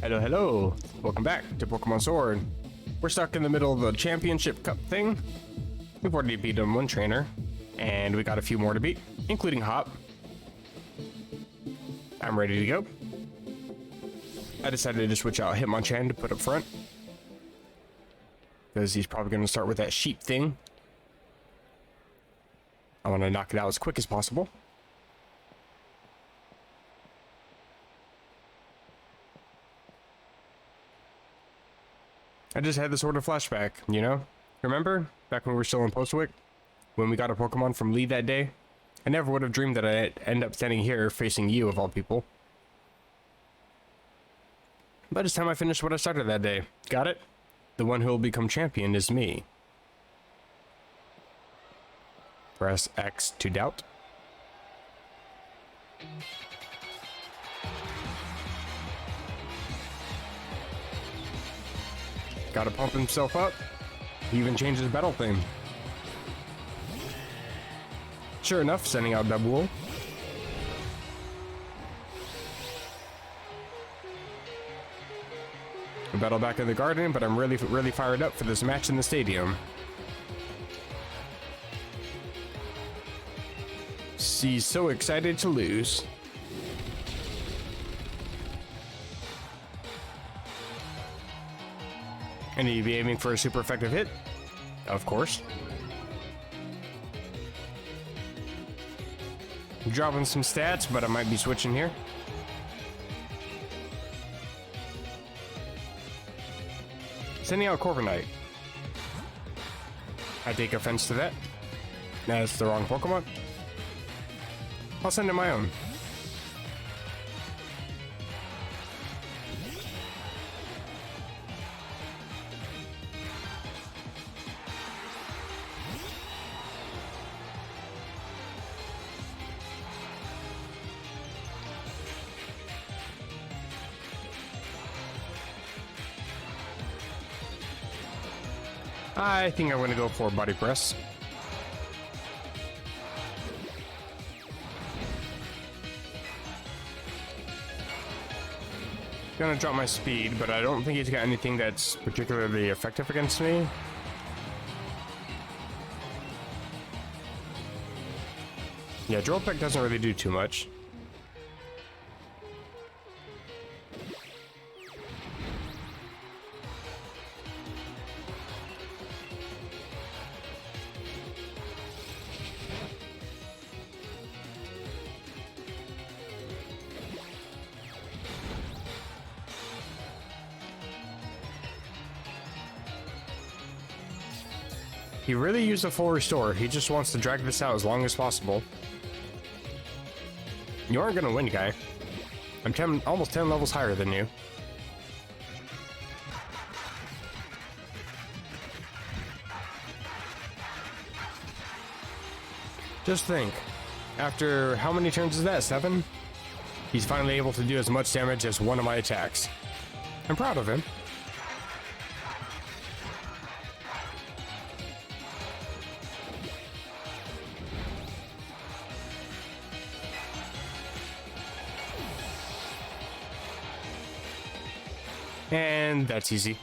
Hello, hello. Welcome back to Pokemon Sword. We're stuck in the middle of the Championship Cup thing. We've already beaten one trainer, and we got a few more to beat, including Hop. I'm ready to go. I decided to switch out Hitmonchan to put up front, because he's probably going to start with that sheep thing. I want to knock it out as quick as possible. I just had this sort of flashback, you know? Remember? Back when we were still in Postwick? When we got a Pokemon from Lee that day? I never would have dreamed that I'd end up standing here facing you, of all people. But it's time I finished what I started that day. Got it? The one who will become champion is me. Press X to doubt. Gotta pump himself up. He even changed his battle theme. Sure enough, sending out Double. A battle back in the garden, but I'm really fired up for this match in the stadium. He's so excited to lose. And he'd be aiming for a super effective hit, of course. Dropping some stats, but I might be switching here. Sending out Corviknight. I take offense to that. That's the wrong Pokemon. I'll send in my own. I think I'm going to go for Body Press. Gonna drop my speed, but I don't think he's got anything that's particularly effective against me. Yeah, Drill Peck doesn't really do too much. He really used a full restore. He just wants to drag this out as long as possible. You aren't gonna win, guy. I'm almost 10 levels higher than you. Just think. After how many turns is that? 7? He's finally able to do as much damage as one of my attacks. I'm proud of him. And that's easy.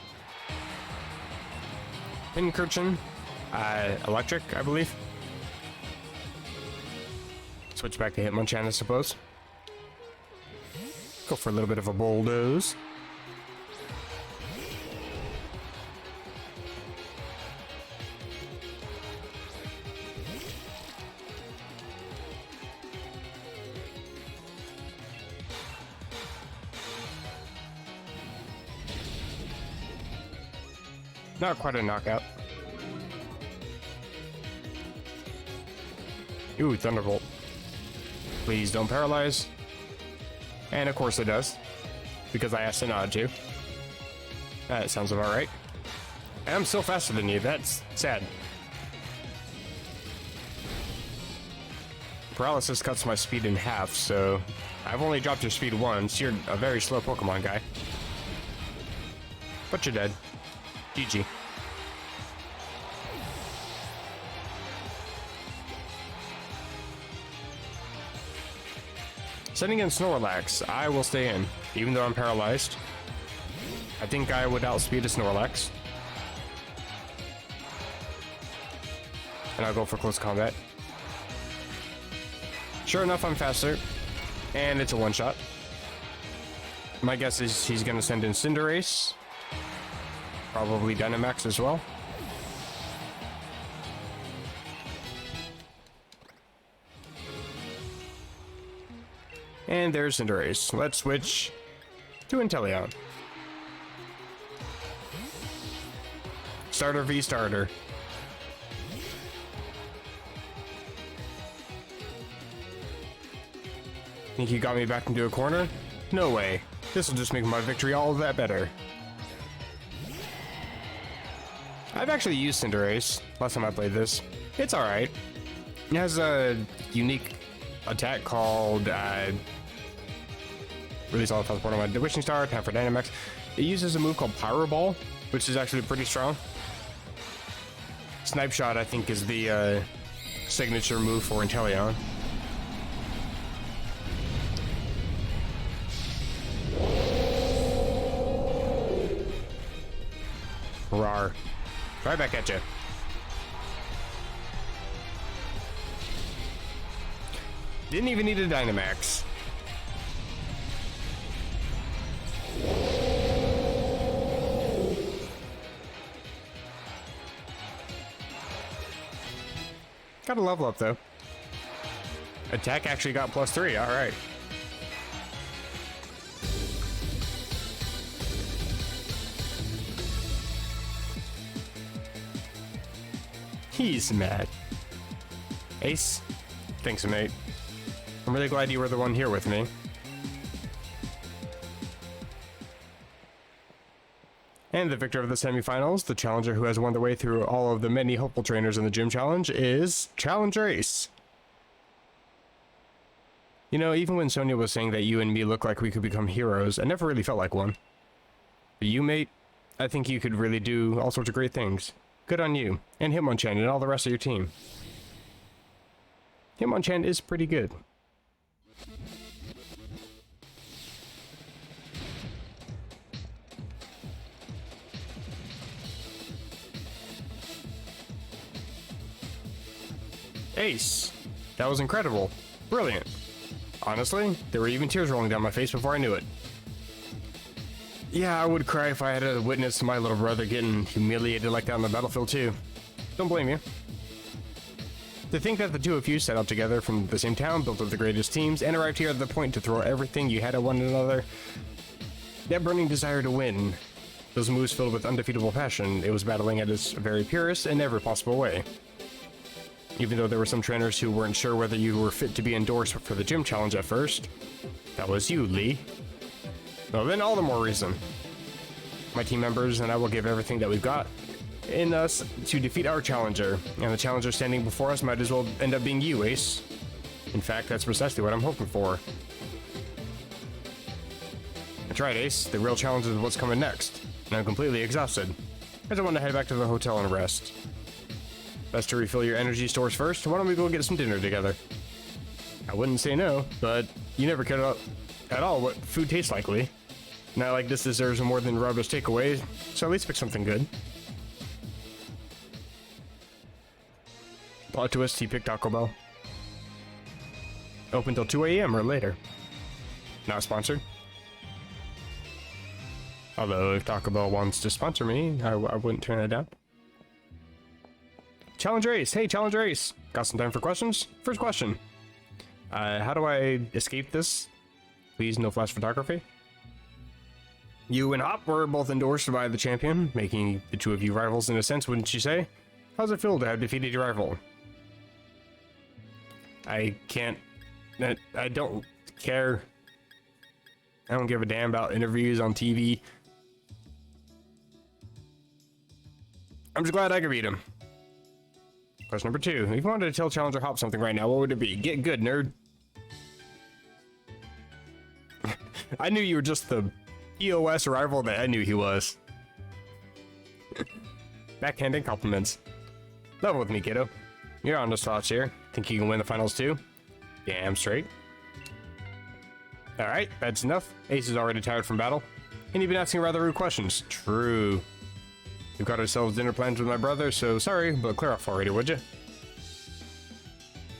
Pincurchin, electric, I believe. Switch back to Hitmonchan, I suppose. Go for a little bit of a bulldoze. Not quite a knockout. Ooh, Thunderbolt. Please don't paralyze. And of course it does, because I asked it not to. That sounds about right. And I'm still faster than you, that's sad. Paralysis cuts my speed in half, so I've only dropped your speed once. You're a very slow Pokemon, guy. But you're dead. GG. Sending in Snorlax. I will stay in, even though I'm paralyzed. I think I would outspeed a Snorlax. And I'll go for close combat. Sure enough, I'm faster. And it's a one-shot. My guess is he's going to send in Cinderace. Probably Dynamax as well. And there's Cinderace. Let's switch to Inteleon. Starter v starter. Think you got me back into a corner? No way. This will just make my victory all that better. I've actually used Cinderace last time I played this. It's alright. It has a unique attack called release all the support on my Wishing Star, time for Dynamax. It uses a move called Pyro Ball, which is actually pretty strong. Snipe Shot, I think, is the signature move for Inteleon. Rawr. Right back at you. Didn't even need a Dynamax. Got a level up though. Attack actually got +3, alright. He's mad. Ace, thanks mate. I'm really glad you were the one here with me. And the victor of the semifinals, the challenger who has won the way through all of the many hopeful trainers in the gym challenge, is Challenger Ace. You know, even when Sonia was saying that you and me look like we could become heroes, I never really felt like one. But you, mate, I think you could really do all sorts of great things. Good on you, and Hitmonchan and all the rest of your team. Hitmonchan is pretty good. Ace! That was incredible. Brilliant. Honestly, there were even tears rolling down my face before I knew it. Yeah, I would cry if I had to witness my little brother getting humiliated like that on the battlefield too. Don't blame you. To think that the two of you set out together from the same town, built up the greatest teams, and arrived here at the point to throw everything you had at one another. That burning desire to win. Those moves filled with undefeatable passion, it was battling at its very purest in every possible way. Even though there were some trainers who weren't sure whether you were fit to be endorsed for the gym challenge at first. That was you, Lee. Well, then all the more reason. My team members and I will give everything that we've got in us to defeat our challenger, and the challenger standing before us might as well end up being you, Ace. In fact, that's precisely what I'm hoping for. That's right, Ace. The real challenge is what's coming next, and I'm completely exhausted. I just want to head back to the hotel and rest. Best to refill your energy stores first. Why don't we go get some dinner together? I wouldn't say no, but you never cared at all what food tastes like, Lee. Not like this deserves more than Robert's takeaway, so at least pick something good. Plot twist, he picked Taco Bell. Open till 2 a.m. or later. Not sponsored. Although, if Taco Bell wants to sponsor me, I wouldn't turn it down. Challenger Ace! Hey, Challenger Ace! Got some time for questions? First question. How do I escape this? Please, no flash photography. You and Hop were both endorsed by the champion, making the two of you rivals in a sense, wouldn't you say? How's it feel to have defeated your rival? I can't... I don't care. I don't give a damn about interviews on TV. I'm just glad I could beat him. Question number 2. If you wanted to tell Challenger Hop something right now, what would it be? Get good, nerd. I knew you were just the EOS rival that I knew he was. Backhanding compliments. Level with me, kiddo. You're on the thoughts here. Think you can win the finals too? Damn straight. Alright, that's enough. Ace is already tired from battle. And you've been asking rather rude questions. True. We've got ourselves dinner plans with my brother, so sorry, but clear off already, would you?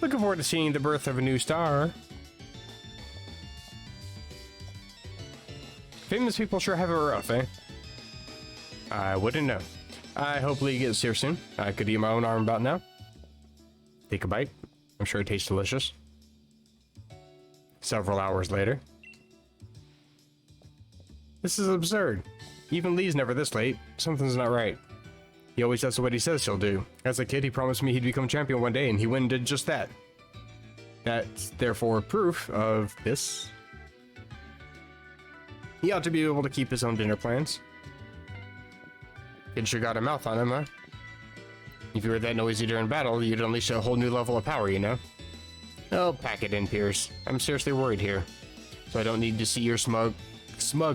Looking forward to seeing the birth of a new star. Famous people sure have it rough, eh? I wouldn't know. I hope Lee gets here soon. I could eat my own arm about now. Take a bite. I'm sure it tastes delicious. Several hours later. This is absurd. Even Lee's never this late. Something's not right. He always does what he says he'll do. As a kid, he promised me he'd become champion one day, and he went and did just that. That's therefore proof of this. He ought to be able to keep his own dinner plans. Kid sure got a mouth on him, huh? If you were that noisy during battle, you'd unleash a whole new level of power, you know? Oh, pack it in, Pierce. I'm seriously worried here. So I don't need to see your smug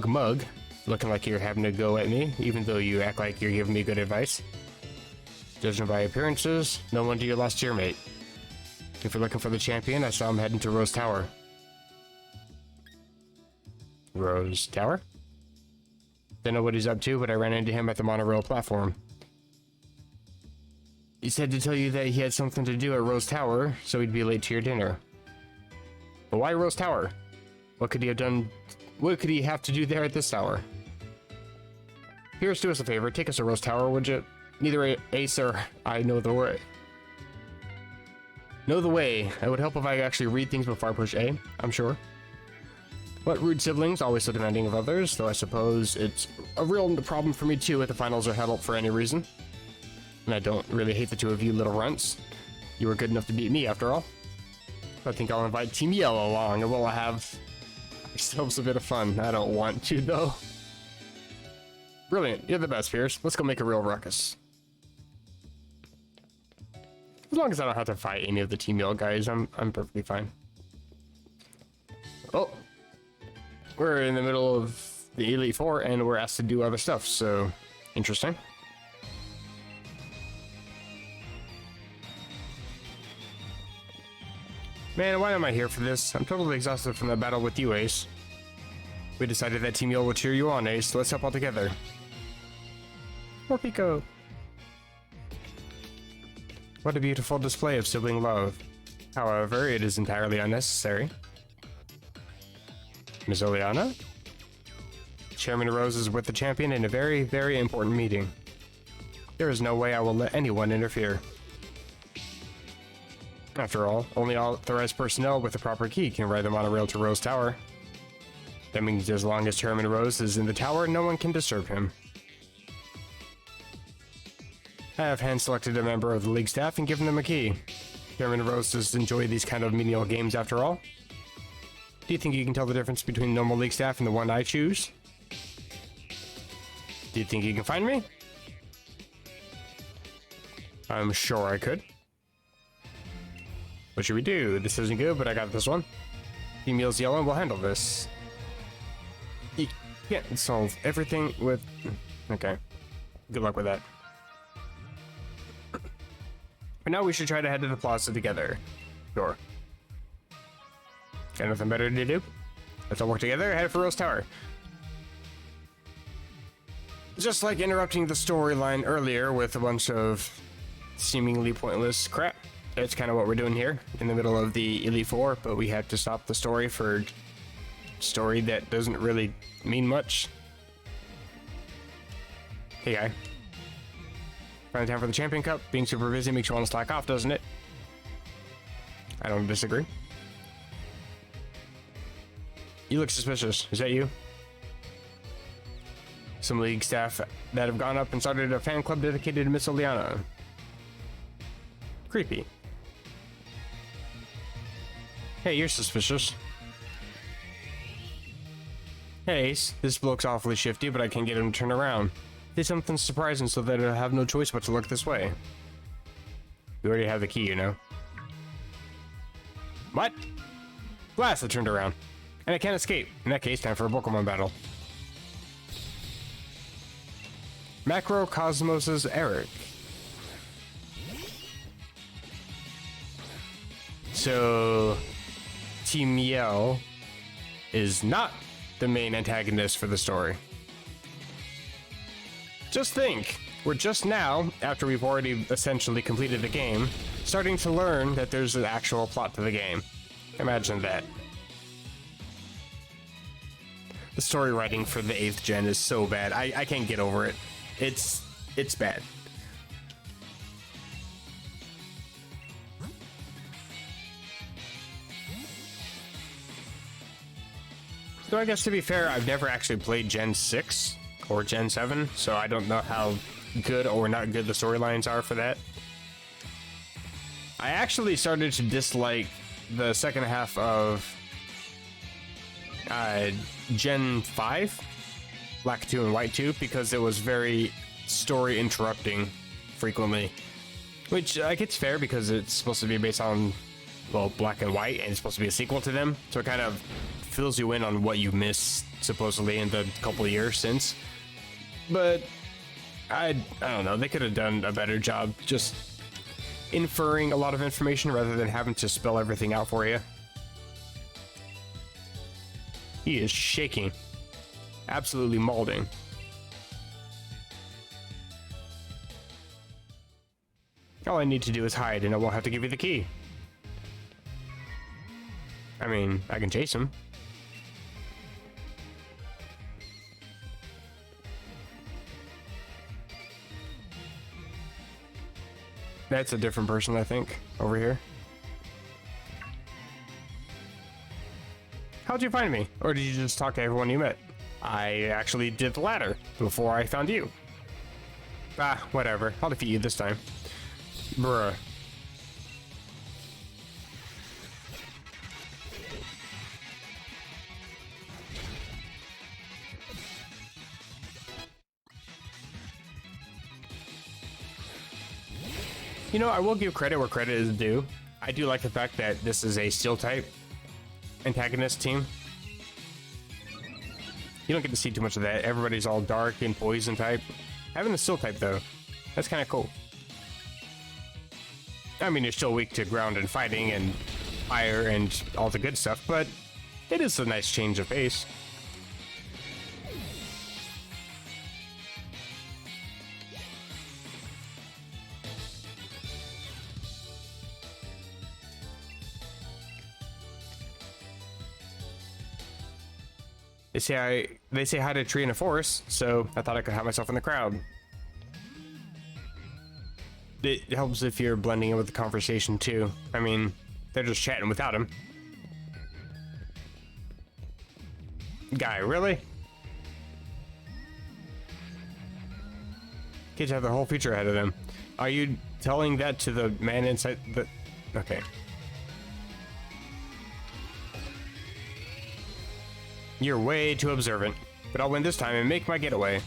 mug looking like you're having a go at me, even though you act like you're giving me good advice. Judging by appearances, no wonder you lost your mate. If you're looking for the champion, I saw him heading to Rose Tower. Rose Tower? Don't know what he's up to, but I ran into him at the monorail platform. He said to tell you that he had something to do at Rose Tower, so he'd be late to your dinner. But why Rose Tower? What could he have done? What could he have to do there at this hour? Pierce, do us a favor. Take us to Rose Tower, would you? Neither Ace or I know the way. Know the way. It would help if I actually read things before I push A, I'm sure. What rude siblings, always so demanding of others, though I suppose it's a real problem for me too if the finals are held up for any reason. And I don't really hate the two of you little runts. You were good enough to beat me after all. I think I'll invite Team Yellow along and we'll have ourselves a bit of fun. I don't want to though. Brilliant, you're the best, Pierce. Let's go make a real ruckus. As long as I don't have to fight any of the Team Yellow guys, I'm perfectly fine. Oh. We're in the middle of the Elite Four and we're asked to do other stuff, so interesting. Man, why am I here for this? I'm totally exhausted from the battle with you, Ace. We decided that Team Yellow will cheer you on, Ace, so let's help all together. More Pico. What a beautiful display of sibling love. However, it is entirely unnecessary. Ms. Oleana? Chairman Rose is with the champion in a very, very important meeting. There is no way I will let anyone interfere. After all, only authorized personnel with the proper key can ride the monorail to Rose Tower. That means as long as Chairman Rose is in the tower, no one can disturb him. I have hand-selected a member of the league staff and given them a key. Chairman Rose does enjoy these kind of menial games after all. Do you think you can tell the difference between normal league staff and the one I choose? Do you think you can find me? I'm sure I could. What should we do? This isn't good, but I got this one. Team Yellow's yellow and we'll handle this. You can't solve everything with... Okay. Good luck with that. But now we should try to head to the plaza together. Sure. Got nothing better to do? Let's all work together, head for Rose Tower. Just like interrupting the storyline earlier with a bunch of seemingly pointless crap. That's kind of what we're doing here, in the middle of the Elite Four, but we have to stop the story for story that doesn't really mean much. Hey guy. Finally time for the Champion Cup. Being super busy makes you want to slack off, doesn't it? I don't disagree. You look suspicious. Is that you? Some league staff that have gone up and started a fan club dedicated to Miss Oleana. Creepy. Hey, you're suspicious. Hey, Ace. This bloke's awfully shifty, but I can't get him to turn around. Did something surprising so that I'll have no choice but to look this way. We already have the key, you know. What? Blast, I turned around. And I can't escape. In that case, time for a Pokemon battle. Macrocosmos's Eric. So, Team Yell is not the main antagonist for the story. Just think, we're just now, after we've already essentially completed the game, starting to learn that there's an actual plot to the game. Imagine that. The story writing for the 8th gen is so bad. I can't get over it. It's bad. So I guess to be fair, I've never actually played Gen 6 or Gen 7, so I don't know how good or not good the storylines are for that. I actually started to dislike the second half of Gen 5, Black 2 and White 2, because it was very story interrupting frequently. Which, like, it's fair because it's supposed to be based on, well, Black and White, and it's supposed to be a sequel to them, so it kind of fills you in on what you missed, supposedly, in the couple of years since. But, I don't know, they could have done a better job just inferring a lot of information rather than having to spell everything out for you. He is shaking. Absolutely mauling. All I need to do is hide and I won't have to give you the key. I mean, I can chase him. That's a different person, I think, over here. How'd you find me? Or did you just talk to everyone you met? I actually did the latter before I found you. Ah, whatever. I'll defeat you this time. Bruh. You know, I will give credit where credit is due. I do like the fact that this is a steel type antagonist team. You don't get to see too much of that. Everybody's all dark and poison type. Having the steel type though, that's kind of cool. I mean, you're still weak to ground and fighting and fire and all the good stuff, but it is a nice change of pace. They say hi to a tree in a forest, so I thought I could hide myself in the crowd. It helps if you're blending in with the conversation too. I mean, they're just chatting without him. Guy, really? Kids have their whole future ahead of them. Are you telling that to the man inside the... Okay. You're way too observant, but I'll win this time and make my getaway.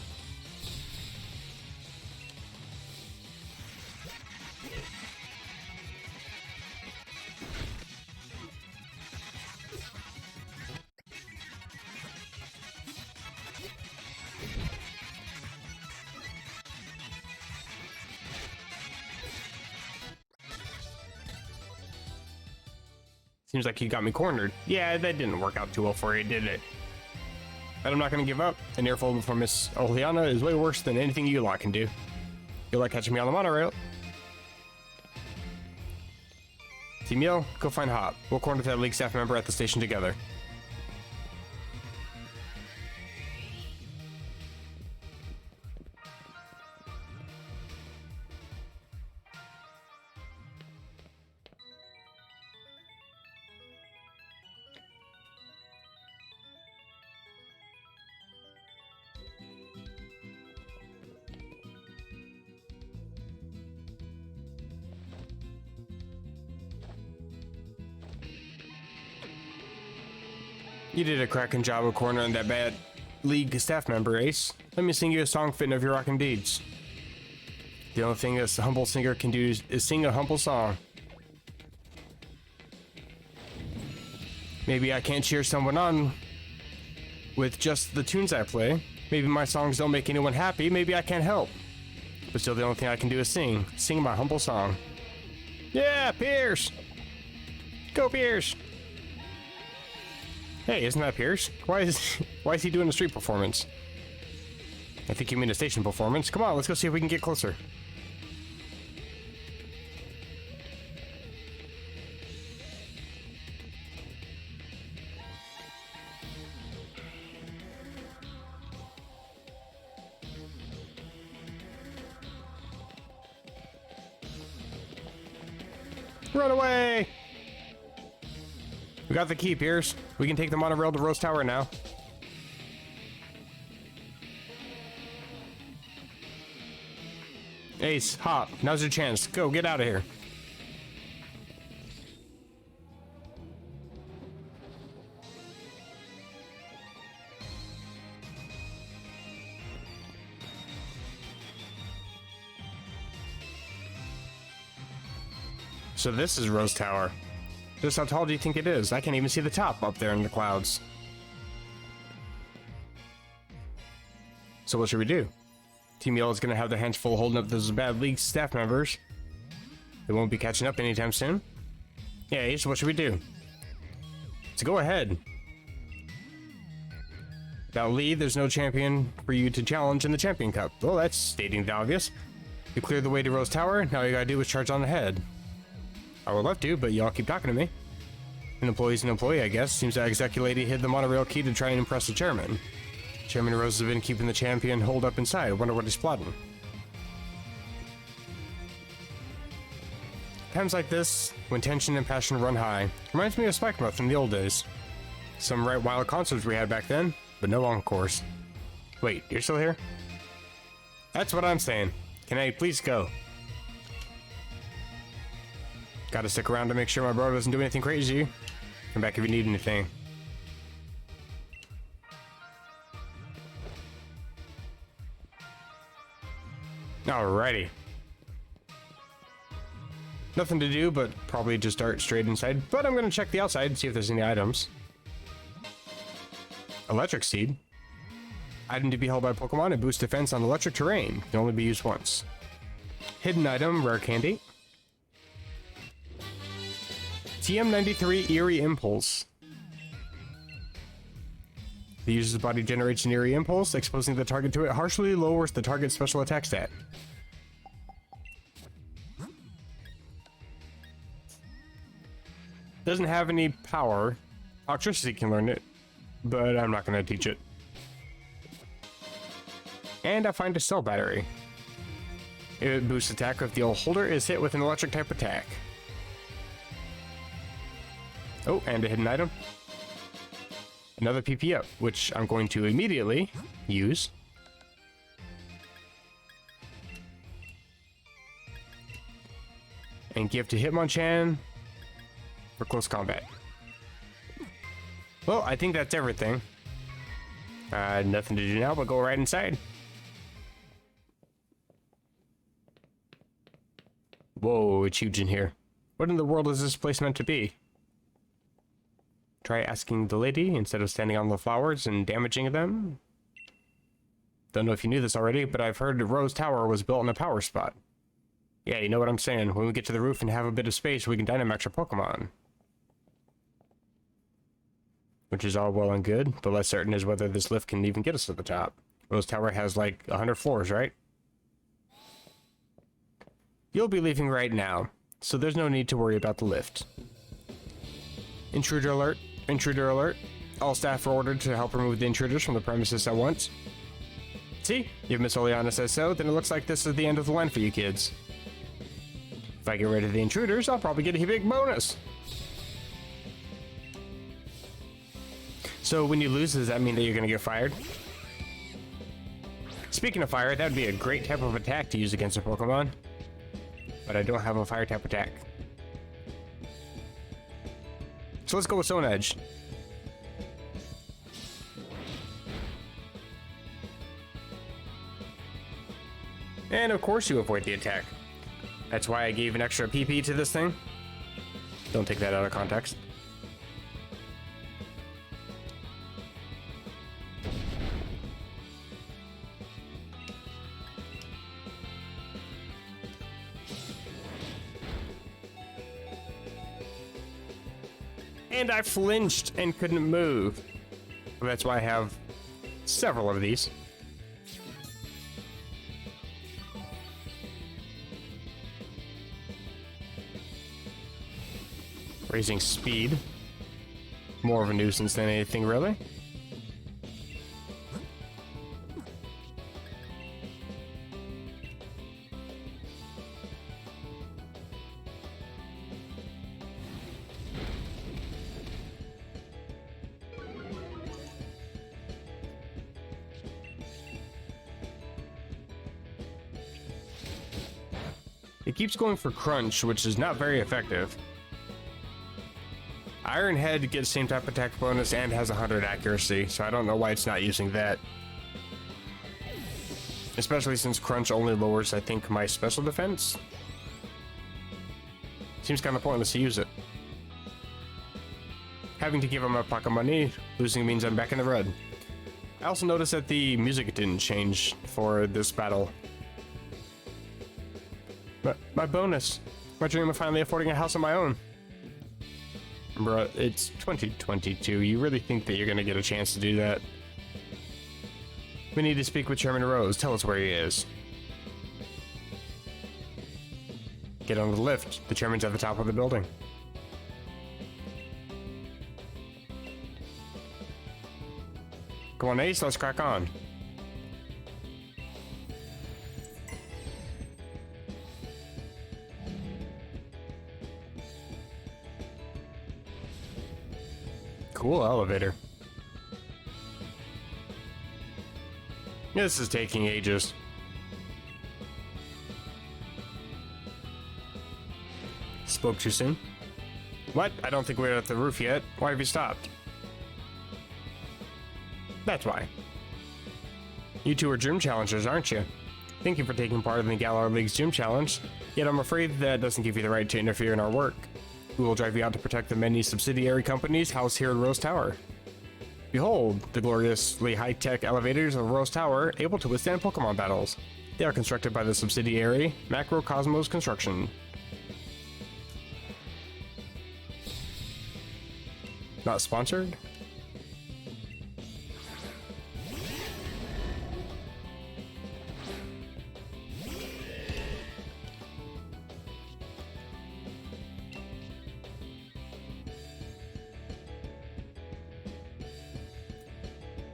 Seems like you got me cornered. Yeah, that didn't work out too well for you, did it? But I'm not gonna give up. An earful before Miss Oleana is way worse than anything you lot can do. You'll like catching me on the monorail. Team Yo, go find Hop. We'll corner that League staff member at the station together. You did a cracking job of cornering that bad League staff member, Ace. Let me sing you a song fitting of your rockin' deeds. The only thing a humble singer can do is sing a humble song. Maybe I can't cheer someone on with just the tunes I play. Maybe my songs don't make anyone happy. Maybe I can't help. But still, the only thing I can do is sing. Sing my humble song. Yeah, Pierce! Go, Pierce! Hey, isn't that Pierce? Why is he doing a street performance? I think you mean a station performance. Come on, let's go see if we can get closer. Run away! We got the key, Pierce. We can take the monorail to Rose Tower now. Ace, hop. Now's your chance. Go, get out of here. So this is Rose Tower. Just how tall do you think it is? I can't even see the top up there in the clouds. So what should we do? Team Yellow is going to have their hands full holding up those bad league staff members. They won't be catching up anytime soon. Yeah, Ace, what should we do? So go ahead. Without Lee, there's no champion for you to challenge in the Champion Cup. Well, that's stating the obvious. You cleared the way to Rose Tower, now all you gotta do is charge on ahead. I would love to, but y'all keep talking to me. An employee's an employee, I guess. Seems that exec lady hid the monorail key to try and impress the chairman. Chairman Rose has been keeping the champion holed up inside. Wonder what he's plotting. Times like this, when tension and passion run high, reminds me of Spike Mouth from the old days. Some right wild concerts we had back then, but no encores. Wait, you're still here? That's what I'm saying. Can I please go? Gotta stick around to make sure my brother doesn't do anything crazy. Come back if you need anything. Alrighty. Nothing to do, but probably just dart straight inside. But I'm gonna check the outside and see if there's any items. Electric Seed. Item to be held by Pokemon and boost defense on electric terrain. Can only be used once. Hidden item, rare candy. TM93 Eerie Impulse. The user's body generates an eerie impulse, exposing the target to it harshly lowers the target's special attack stat. Doesn't have any power. Electricity can learn it, but I'm not going to teach it. And I find a cell battery. It boosts attack if the old holder is hit with an electric type attack. Oh, and a hidden item. Another PP up, which I'm going to immediately use. And give to Hitmonchan for close combat. Well, I think that's everything. Nothing to do now but go right inside. Whoa, it's huge in here. What in the world is this place meant to be? Try asking the lady instead of standing on the flowers and damaging them. Don't know if you knew this already, but I've heard Rose Tower was built in a power spot. Yeah, you know what I'm saying. When we get to the roof and have a bit of space, we can Dynamax our Pokemon. Which is all well and good, but less certain is whether this lift can even get us to the top. Rose Tower has like 100 floors, right? You'll be leaving right now, so there's no need to worry about the lift. Intruder alert. Intruder alert. All staff are ordered to help remove the intruders from the premises at once. See? If Miss Oleana says so, then it looks like this is the end of the line for you kids. If I get rid of the intruders, I'll probably get a big bonus. So when you lose, does that mean that you're going to get fired? Speaking of fire, that would be a great type of attack to use against a Pokemon. But I don't have a fire type attack. So let's go with Stone Edge. And of course you avoid the attack. That's why I gave an extra PP to this thing. Don't take that out of context. And I flinched and couldn't move. That's why I have several of these. Raising speed. More of a nuisance than anything, really. It keeps going for crunch, which is not very effective. Iron Head gets same type attack bonus and has 100 accuracy, so I don't know why it's not using that. Especially since crunch only lowers, I think, my special defense. Seems kind of pointless to use it. Having to give him my pocket money, losing means I'm back in the red. I also noticed that the music didn't change for this battle. But my bonus. My dream of finally affording a house of my own. Bruh, it's 2022. You really think that you're gonna get a chance to do that? We need to speak with Chairman Rose. Tell us where he is. Get on the lift. The chairman's at the top of the building. Come on, Ace, let's crack on. Cool elevator. This is taking ages. Spoke too soon? What? I don't think we're at the roof yet. Why have you stopped? That's why. You two are gym challengers, aren't you? Thank you for taking part in the Galar League's gym challenge, yet I'm afraid that doesn't give you the right to interfere in our work. We will drive you out to protect the many subsidiary companies housed here at Rose Tower. Behold, the gloriously high-tech elevators of Rose Tower, able to withstand Pokemon battles. They are constructed by the subsidiary Macrocosmos Construction. Not sponsored?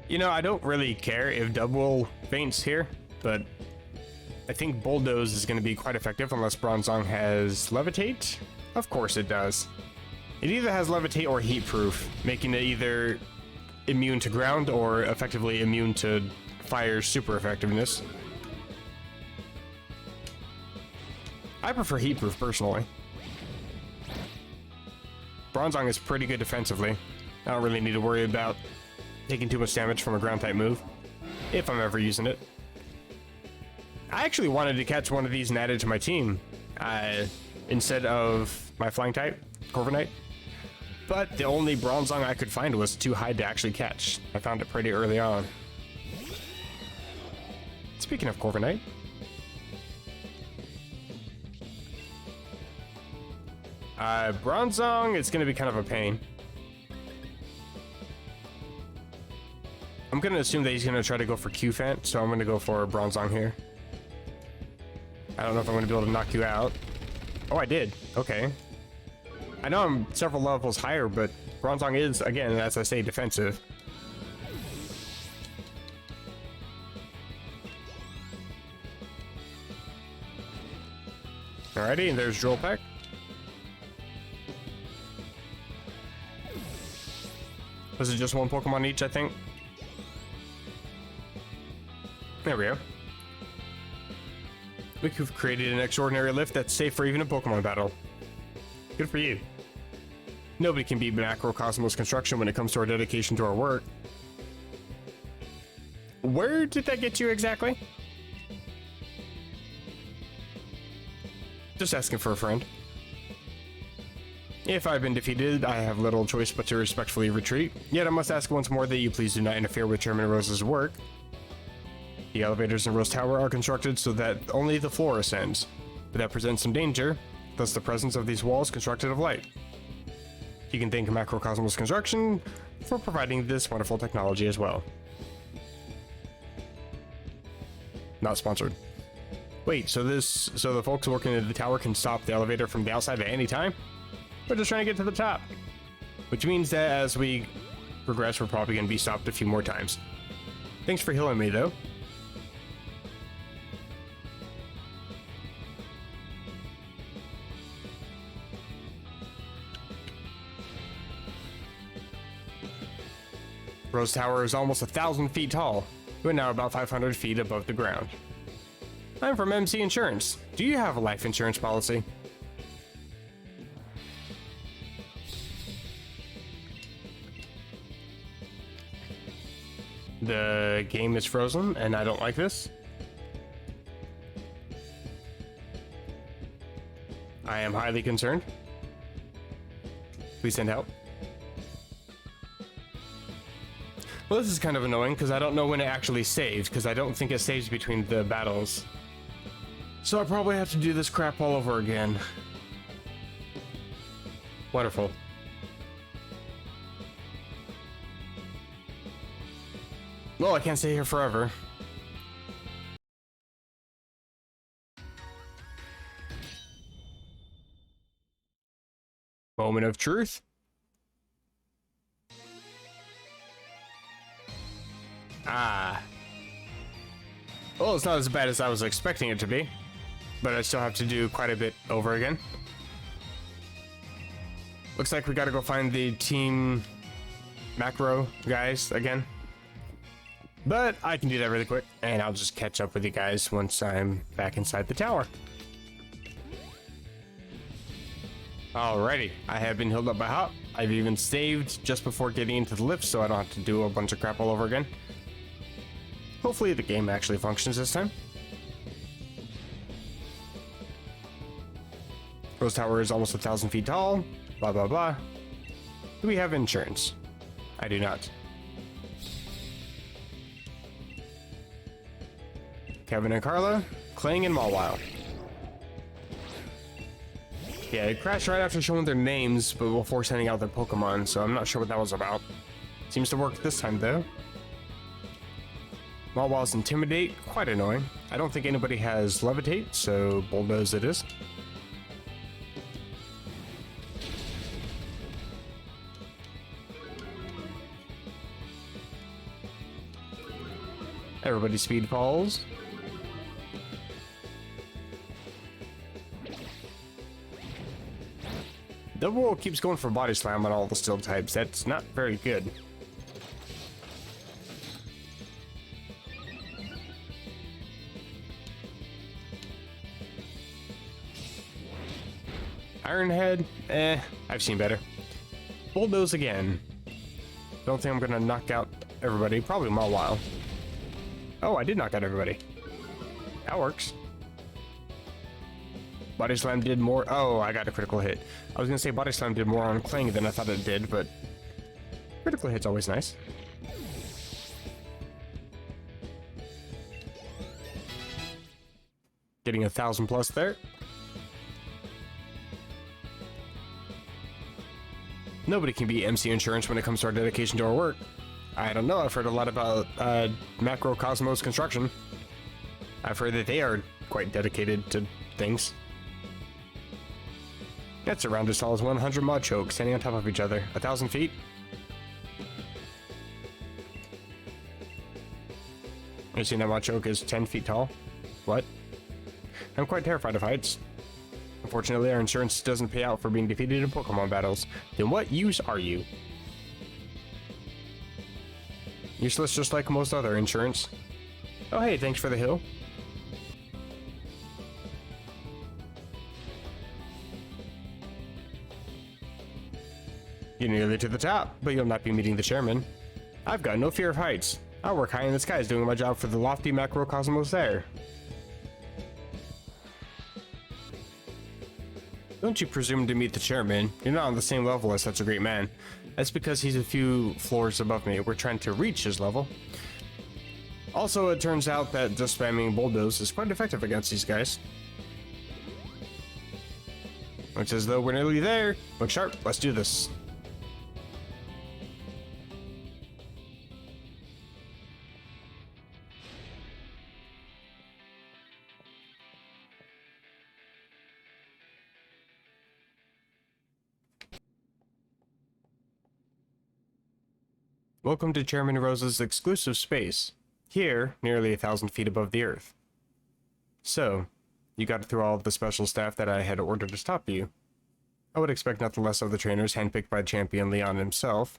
You know, I don't really care if Double faints here, but I think Bulldoze is going to be quite effective unless Bronzong has Levitate. Of course it does. It either has Levitate or Heat Proof, making it either immune to ground or effectively immune to fire's super effectiveness. I prefer Heat Proof personally. Bronzong is pretty good defensively. I don't really need to worry about taking too much damage from a ground type move, if I'm ever using it. I actually wanted to catch one of these and add it to my team, instead of my flying type, Corviknight. But the only Bronzong I could find was too high to actually catch. I found it pretty early on. Speaking of Corviknight, Bronzong, it's gonna be kind of a pain. I'm gonna assume that he's gonna try to go for Q-Fant, so I'm gonna go for Bronzong here. I don't know if I'm gonna be able to knock you out. Oh, I did. Okay. I know I'm several levels higher, but Bronzong is, again, as I say, defensive. Alrighty, and there's Droll Peck. Was it just one Pokemon each, I think? There we go. We've created an extraordinary lift that's safe for even a Pokemon battle. Good for you. Nobody can beat Macrocosmos Construction when it comes to our dedication to our work. Where did that get you exactly? Just asking for a friend. If I've been defeated, I have little choice but to respectfully retreat. Yet I must ask once more that you please do not interfere with Chairman Rose's work. The elevators in Rose Tower are constructed so that only the floor ascends, but that presents some danger, thus the presence of these walls constructed of light. You can thank Macrocosmos Construction for providing this wonderful technology as well. Not sponsored. Wait, so the folks working at the tower can stop the elevator from the outside at any time? We're just trying to get to the top. Which means that as we progress, we're probably going to be stopped a few more times. Thanks for healing me, though. Rose Tower is almost 1,000 feet tall. We're now about 500 feet above the ground. I'm from MC Insurance. Do you have a life insurance policy? The game is frozen, and I don't like this. I am highly concerned. Please send help. Well, this is kind of annoying because I don't know when it actually saves, because I don't think it saves between the battles. So I probably have to do this crap all over again. Wonderful. Well, I can't stay here forever. Moment of truth. Ah. Well, it's not as bad as I was expecting it to be, but I still have to do quite a bit over again. Looks like we gotta go find the team macro guys again. But I can do that really quick, and I'll just catch up with you guys once I'm back inside the tower. Alrighty, I have been healed up by Hop. I've even saved just before getting into the lift, so I don't have to do a bunch of crap all over again. Hopefully the game actually functions this time. Rose Tower is almost 1,000 feet tall. Blah, blah, blah. Do we have insurance? I do not. Kevin and Carla, Kling and Mawile. Yeah, it crashed right after showing their names, but before sending out their Pokemon, so I'm not sure what that was about. Seems to work this time, though. Mawile's Intimidate, quite annoying. I don't think anybody has Levitate, so Bulldoze it is. Everybody speed falls. Double keeps going for Body Slam on all the steel types. That's not very good. Iron Head, I've seen better. Bulldoze again. Don't think I'm gonna knock out everybody. Probably Mawile. Oh, I did knock out everybody. That works. Body Slam did more. Oh, I got a critical hit. I was gonna say Body Slam did more on Kling than I thought it did, but critical hit's always nice. Getting 1,000 plus there. Nobody can beat MC Insurance when it comes to our dedication to our work. I don't know, I've heard a lot about Macrocosmos Construction. I've heard that they are quite dedicated to things. That's around as tall as 100 Mudchoke standing on top of each other. 1,000 feet? You seen that Mudchoke is 10 feet tall? What? I'm quite terrified of heights. Unfortunately, our insurance doesn't pay out for being defeated in Pokemon battles. Then what use are you? Useless just like most other insurance. Oh hey, thanks for the hill. You're nearly to the top, but you'll not be meeting the chairman. I've got no fear of heights. I work high in the skies doing my job for the lofty Macrocosmos there. Don't you presume to meet the chairman. You're not on the same level as such a great man. That's because he's a few floors above me. We're trying to reach his level. Also, it turns out that just spamming Bulldoze is quite effective against these guys. Looks as though we're nearly there. Look sharp, let's do this. Welcome to Chairman Rose's exclusive space, here, nearly 1,000 feet above the earth. So, you got through all of the special staff that I had ordered to stop you. I would expect nothing less of the trainers handpicked by Champion Leon himself.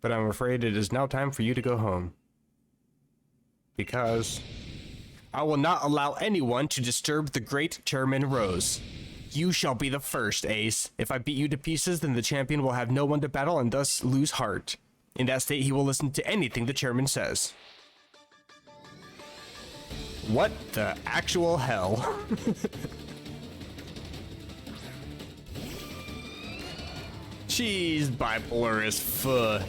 But I'm afraid it is now time for you to go home. Because I will not allow anyone to disturb the great Chairman Rose. You shall be the first, Ace. If I beat you to pieces, then the champion will have no one to battle and thus lose heart. In that state, he will listen to anything the chairman says. What the actual hell? She's bipolar as fuck.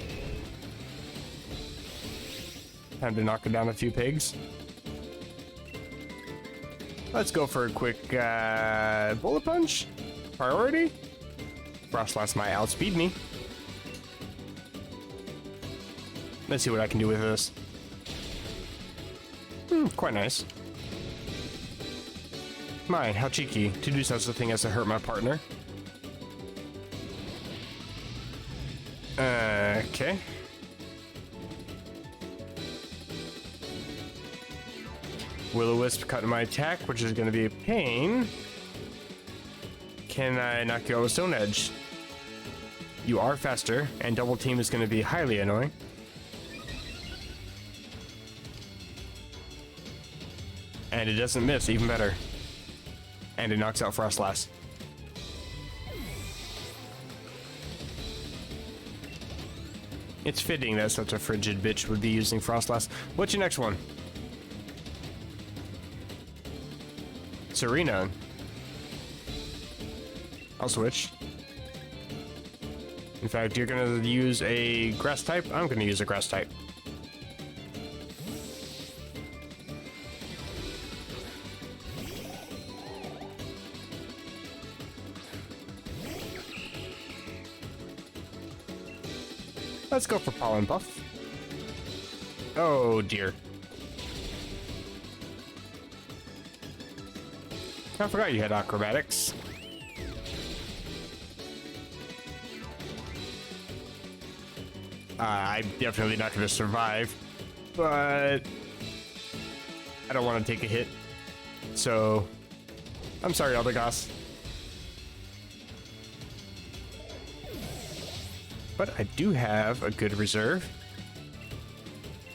Time to knock down a few pigs. Let's go for a quick bullet punch. Priority. Frostlass might outspeed me. Let's see what I can do with this. Quite nice. My, how cheeky to do such a thing as to hurt my partner. Okay. Will-O-Wisp cutting my attack, which is going to be a pain. Can I knock you out with Stone Edge? You are faster, and Double Team is going to be highly annoying. And it doesn't miss, even better. And it knocks out Frostlass. It's fitting that such a frigid bitch would be using Frostlass. What's your next one? Serena. I'll switch. In fact, you're gonna use a grass type. I'm gonna use a grass type. Let's go for Pollen Puff. Oh dear. I forgot you had acrobatics. I'm definitely not going to survive, but I don't want to take a hit. So, I'm sorry, Eldegoss. But I do have a good reserve.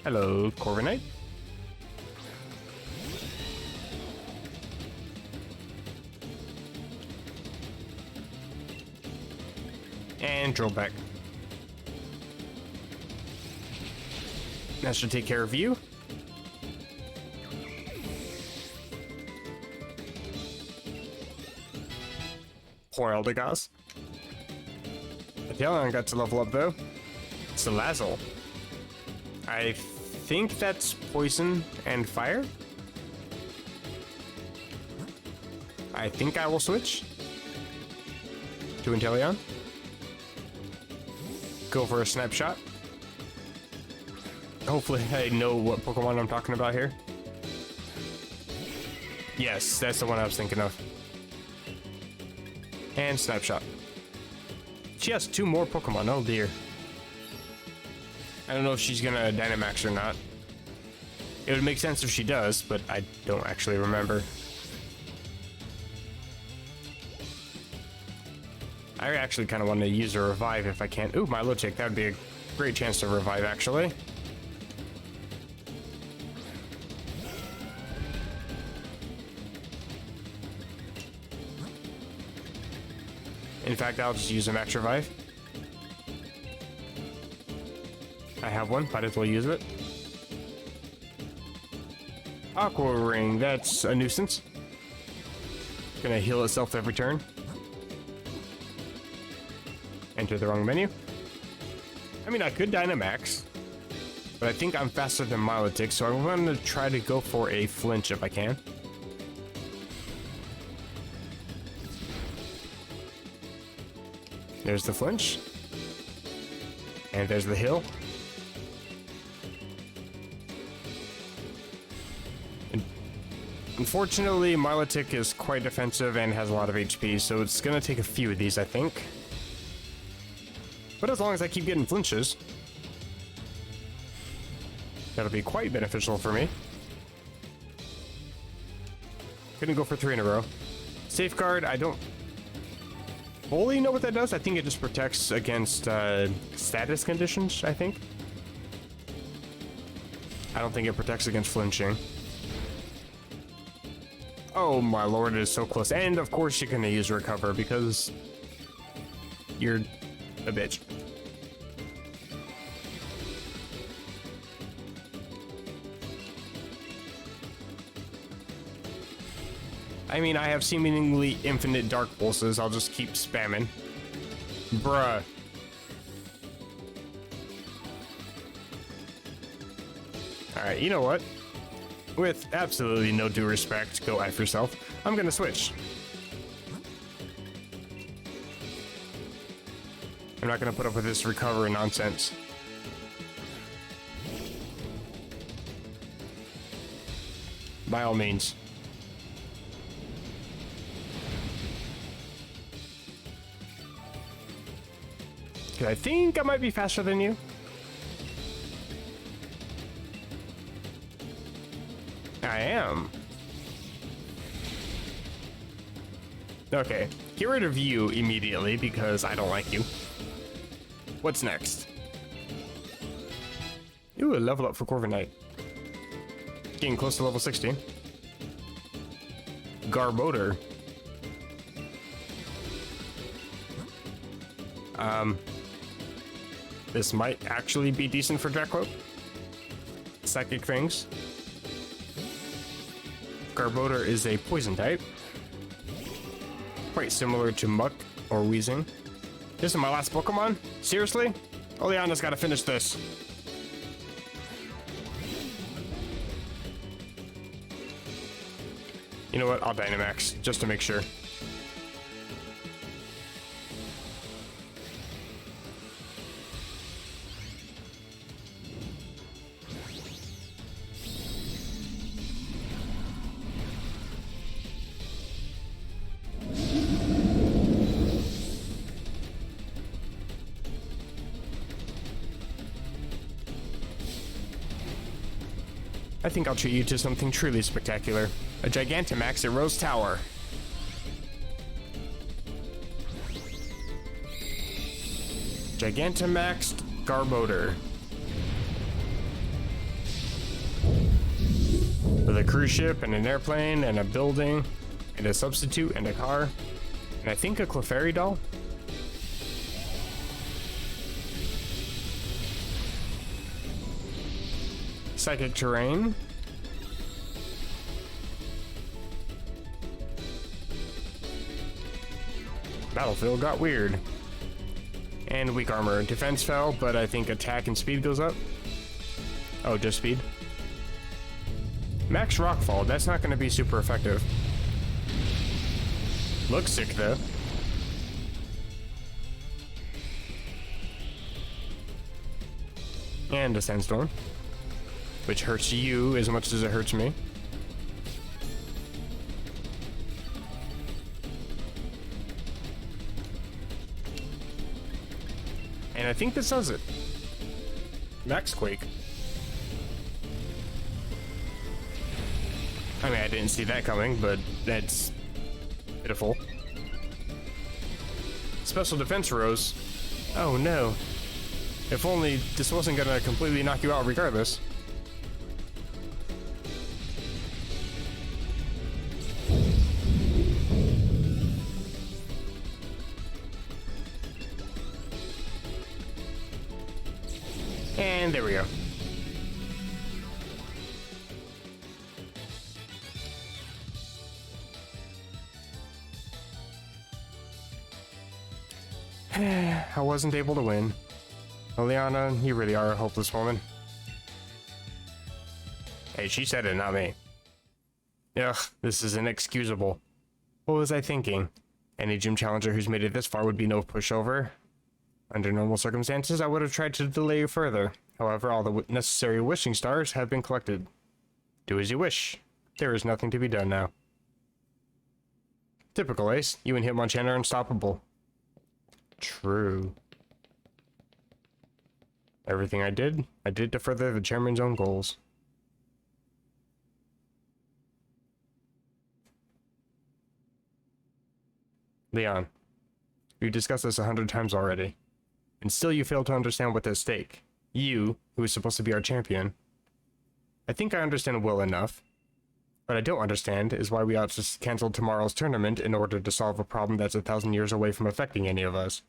Hello, Corviknight. And drill back. That should take care of you. Poor Eldegoss. Atelion got to level up though. Salazzle. I think that's poison and fire. I think I will switch to Inteleon. Go for a snapshot. Hopefully I know what Pokemon I'm talking about here. Yes, that's the one I was thinking of. And snapshot. She has 2 more Pokemon, oh dear. I don't know if she's gonna Dynamax or not. It would make sense if she does, but I don't actually remember. I actually kind of want to use a revive if I can. Ooh, Milotic, that would be a great chance to revive actually. In fact, I'll just use a Max Revive. I have one, might as well use it. Aqua Ring, that's a nuisance. Gonna heal itself every turn. Enter the wrong menu. I mean, I could Dynamax, but I think I'm faster than Milotic, so I'm going to try to go for a flinch if I can. There's the flinch. And there's the hill. And unfortunately, Milotic is quite defensive and has a lot of HP, so it's going to take a few of these, I think. But as long as I keep getting flinches, That'll be quite beneficial for me. Couldn't go for 3 in a row. Safeguard, I don't fully know what that does. I think it just protects against status conditions, I think. I don't think it protects against flinching. Oh my lord, it is so close. And of course you're gonna use recover because you're a bitch. I mean, I have seemingly infinite dark pulses. I'll just keep spamming. Bruh. Alright, you know what? With absolutely no due respect, go F yourself. I'm gonna switch. I'm not gonna put up with this recover nonsense. By all means. I think I might be faster than you. I am. Okay, get rid of you immediately because I don't like you. What's next? Ooh, a level up for Corviknight. Getting close to level 60. Garbodor. This might actually be decent for Jackquote. Psychic things. Garbodor is a poison type. Quite similar to Muck or Weezing. This is my last Pokemon? Seriously? Oleana's gotta finish this. You know what? I'll Dynamax, just to make sure. I think I'll treat you to something truly spectacular. A Gigantamax at Rose Tower. Gigantamaxed Garbodor. With a cruise ship and an airplane and a building and a substitute and a car. And I think a Clefairy doll. Psychic terrain. Battlefield got weird. And weak armor. Defense fell, but I think attack and speed goes up. Oh, just speed. Max Rockfall, that's not going to be super effective. Looks sick though. And a Sandstorm. Which hurts you as much as it hurts me. And I think this does it. Max Quake. I mean, I didn't see that coming, but that's pitiful. Special Defense Rose. Oh no. If only this wasn't gonna completely knock you out regardless. And there we go. I wasn't able to win. Oleana, you really are a hopeless woman. Hey, she said it, not me. Ugh, this is inexcusable. What was I thinking? Any gym challenger who's made it this far would be no pushover. Under normal circumstances, I would have tried to delay you further. However, all the necessary wishing stars have been collected. Do as you wish. There is nothing to be done now. Typical, Ace. You and Hitmonchan are unstoppable. True. Everything I did to further the chairman's own goals. Leon, we've discussed this 100 times already, and still you fail to understand what's at stake. You, who is supposed to be our champion. I think I understand well enough. What I don't understand is why we ought to cancel tomorrow's tournament in order to solve a problem that's 1,000 years away from affecting any of us.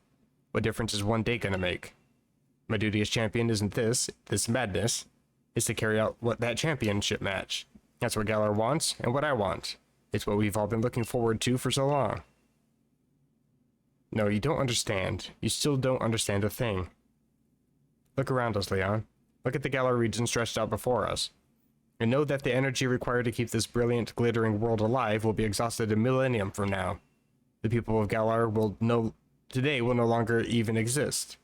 What difference is one day gonna make? My duty as champion isn't this madness. It's to carry out that championship match. That's what Galar wants, and what I want. It's what we've all been looking forward to for so long. No, you don't understand. You still don't understand a thing. Look around us, Leon. Look at the Galar region stretched out before us. And know that the energy required to keep this brilliant, glittering world alive will be exhausted a millennium from now. The people of Galar today will no longer even exist.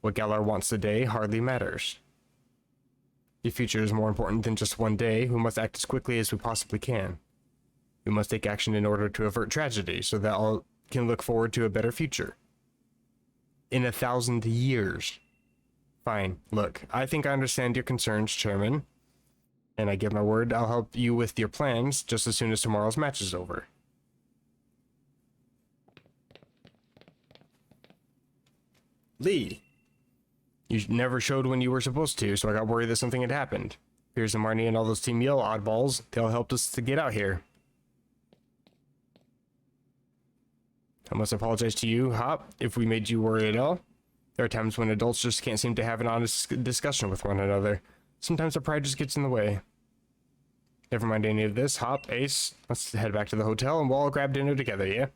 What Galar wants today hardly matters. The future is more important than just one day. We must act as quickly as we possibly can. We must take action in order to avert tragedy, so that all can look forward to a better future. In 1,000 years. Fine, look, I think I understand your concerns, Chairman. And I give my word I'll help you with your plans just as soon as tomorrow's match is over. Lee, you never showed when you were supposed to, so I got worried that something had happened. Piers and Marnie and all those Team Yell oddballs, they'll help us to get out here. I must apologize to you, Hop, if we made you worry at all. There are times when adults just can't seem to have an honest discussion with one another. Sometimes the pride just gets in the way. Never mind any of this. Hop, Ace, let's head back to the hotel and we'll all grab dinner together, yeah?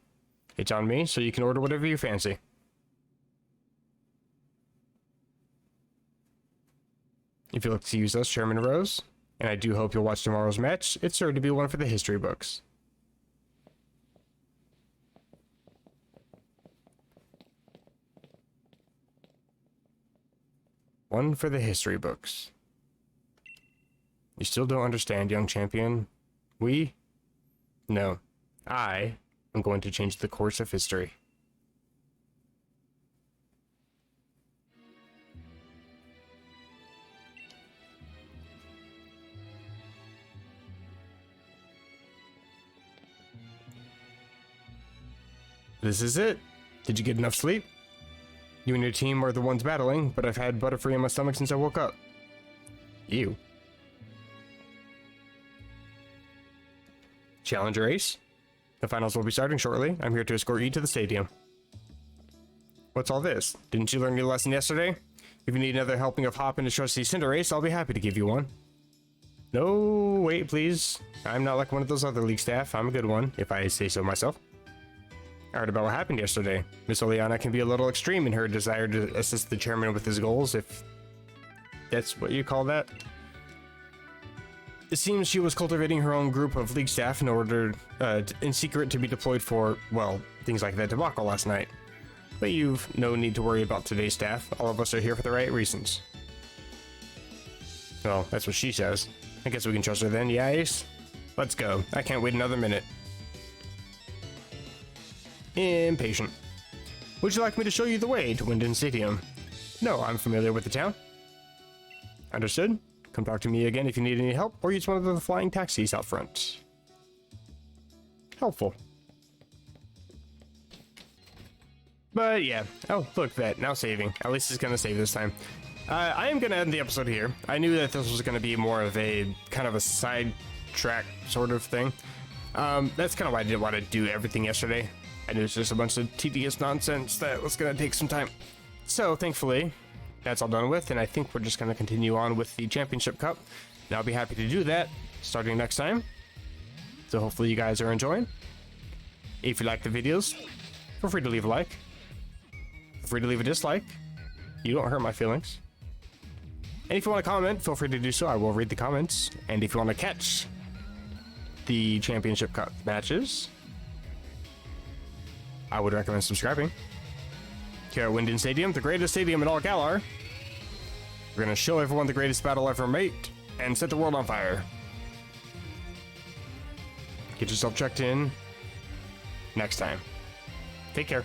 It's on me, so you can order whatever you fancy. If you look to use us, Chairman Rose, and I do hope you'll watch tomorrow's match, it's sure to be one for the history books. One for the history books. You still don't understand, young champion? No. I am going to change the course of history. This is it. Did you get enough sleep? You and your team are the ones battling, but I've had Butterfree in my stomach since I woke up. You. Challenger Ace. The finals will be starting shortly. I'm here to escort you to the stadium. What's all this? Didn't you learn your lesson yesterday? If you need another helping of Hop and his trusty Cinderace, I'll be happy to give you one. No, wait, please. I'm not like one of those other league staff. I'm a good one, if I say so myself. I heard about what happened yesterday. Miss Oleana can be a little extreme in her desire to assist the chairman with his goals, if that's what you call that. It seems she was cultivating her own group of league staff in order, in secret, to be deployed for, well, things like that debacle last night. But you've no need to worry about today's staff. All of us are here for the right reasons. Well, that's what she says. I guess we can trust her then, yeah, Ace? Let's go. I can't wait another minute. Impatient. Would you like me to show you the way to Winden Stadium? No, I'm familiar with the town. Understood. Come talk to me again if you need any help, or use one of the flying taxis out front. Helpful. But yeah. Oh, look, that. Now saving. At least it's gonna save this time. I am gonna end the episode here. I knew that this was gonna be more of a kind of a side track sort of thing. That's kind of why I didn't want to do everything yesterday. I knew it was just a bunch of tedious nonsense that was gonna take some time. So thankfully, that's all done with, and I think we're just gonna continue on with the Championship Cup. And I'll be happy to do that starting next time. So hopefully you guys are enjoying. If you like the videos, feel free to leave a like. Feel free to leave a dislike. You don't hurt my feelings. And if you want to comment, feel free to do so. I will read the comments. And if you want to catch the Championship Cup matches, I would recommend subscribing. Here at Winden Stadium, the greatest stadium in all Galar. We're going to show everyone the greatest battle ever made and set the world on fire. Get yourself checked in next time. Take care.